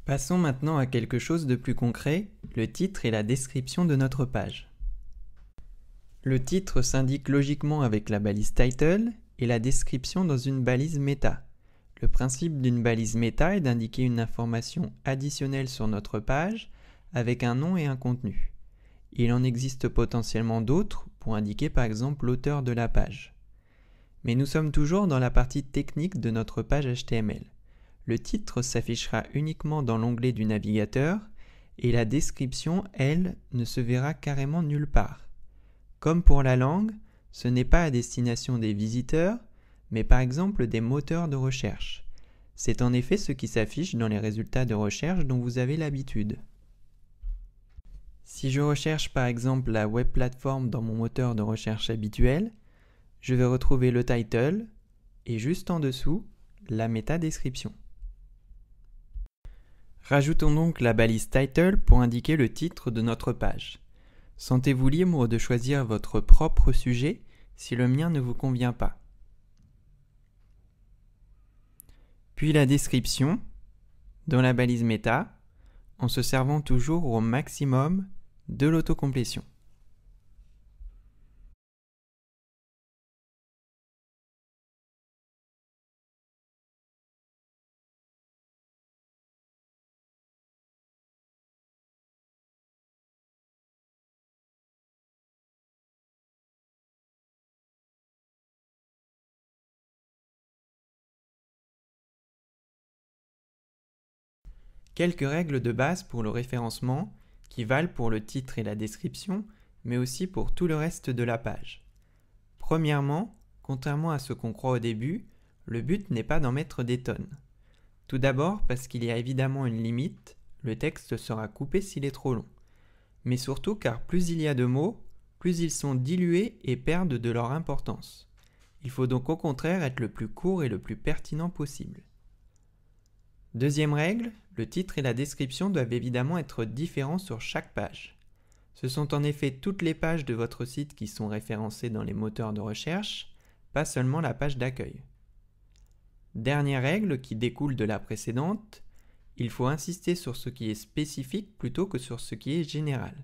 Passons maintenant à quelque chose de plus concret, le titre et la description de notre page. Le titre s'indique logiquement avec la balise title et la description dans une balise meta. Le principe d'une balise meta est d'indiquer une information additionnelle sur notre page avec un nom et un contenu. Il en existe potentiellement d'autres pour indiquer par exemple l'auteur de la page. Mais nous sommes toujours dans la partie technique de notre page HTML. Le titre s'affichera uniquement dans l'onglet du navigateur et la description, elle, ne se verra carrément nulle part. Comme pour la langue, ce n'est pas à destination des visiteurs, mais par exemple des moteurs de recherche. C'est en effet ce qui s'affiche dans les résultats de recherche dont vous avez l'habitude. Si je recherche par exemple la web platform dans mon moteur de recherche habituel, je vais retrouver le title et juste en dessous, la métadescription. Rajoutons donc la balise title pour indiquer le titre de notre page. Sentez-vous libre de choisir votre propre sujet si le mien ne vous convient pas. Puis la description, dans la balise méta, en se servant toujours au maximum de l'autocomplétion. Quelques règles de base pour le référencement qui valent pour le titre et la description, mais aussi pour tout le reste de la page. Premièrement, contrairement à ce qu'on croit au début, le but n'est pas d'en mettre des tonnes. Tout d'abord parce qu'il y a évidemment une limite, le texte sera coupé s'il est trop long. Mais surtout car plus il y a de mots, plus ils sont dilués et perdent de leur importance. Il faut donc au contraire être le plus court et le plus pertinent possible. Deuxième règle, le titre et la description doivent évidemment être différents sur chaque page. Ce sont en effet toutes les pages de votre site qui sont référencées dans les moteurs de recherche, pas seulement la page d'accueil. Dernière règle qui découle de la précédente, il faut insister sur ce qui est spécifique plutôt que sur ce qui est général.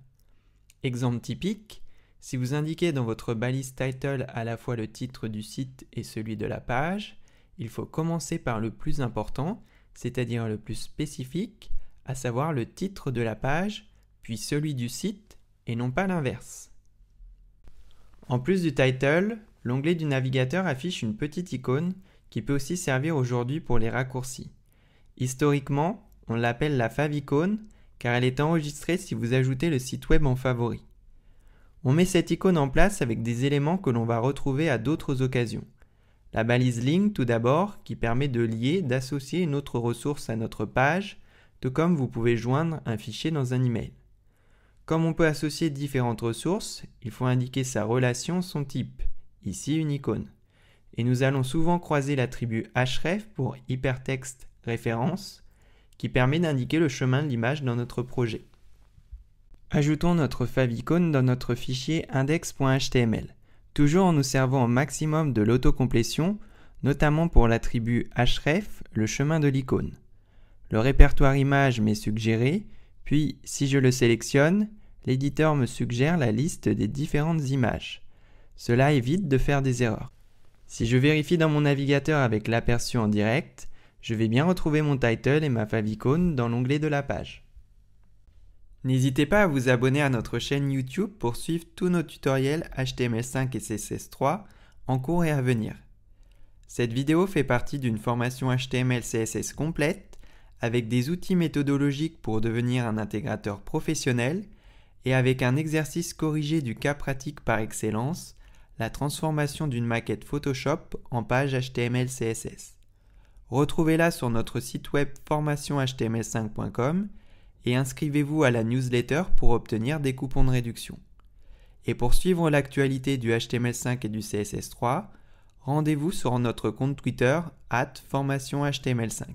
Exemple typique, si vous indiquez dans votre balise title à la fois le titre du site et celui de la page, il faut commencer par le plus important, c'est-à-dire le plus spécifique, à savoir le titre de la page, puis celui du site, et non pas l'inverse. En plus du title, l'onglet du navigateur affiche une petite icône qui peut aussi servir aujourd'hui pour les raccourcis. Historiquement, on l'appelle la favicon car elle est enregistrée si vous ajoutez le site web en favori. On met cette icône en place avec des éléments que l'on va retrouver à d'autres occasions. La balise link tout d'abord qui permet de lier, d'associer une autre ressource à notre page, tout comme vous pouvez joindre un fichier dans un email. Comme on peut associer différentes ressources, il faut indiquer sa relation, son type, ici une icône. Et nous allons souvent croiser l'attribut href pour hypertexte référence, qui permet d'indiquer le chemin de l'image dans notre projet. Ajoutons notre favicon dans notre fichier index.html. Toujours en nous servant au maximum de l'autocomplétion, notamment pour l'attribut href, le chemin de l'icône. Le répertoire image m'est suggéré, puis si je le sélectionne, l'éditeur me suggère la liste des différentes images. Cela évite de faire des erreurs. Si je vérifie dans mon navigateur avec l'aperçu en direct, je vais bien retrouver mon title et ma favicon dans l'onglet de la page. N'hésitez pas à vous abonner à notre chaîne YouTube pour suivre tous nos tutoriels HTML5 et CSS3 en cours et à venir. Cette vidéo fait partie d'une formation HTML-CSS complète avec des outils méthodologiques pour devenir un intégrateur professionnel et avec un exercice corrigé du cas pratique par excellence, la transformation d'une maquette Photoshop en page HTML-CSS. Retrouvez-la sur notre site web formationhtml5.com et inscrivez-vous à la newsletter pour obtenir des coupons de réduction. Et pour suivre l'actualité du HTML5 et du CSS3, rendez-vous sur notre compte Twitter @formationhtml5.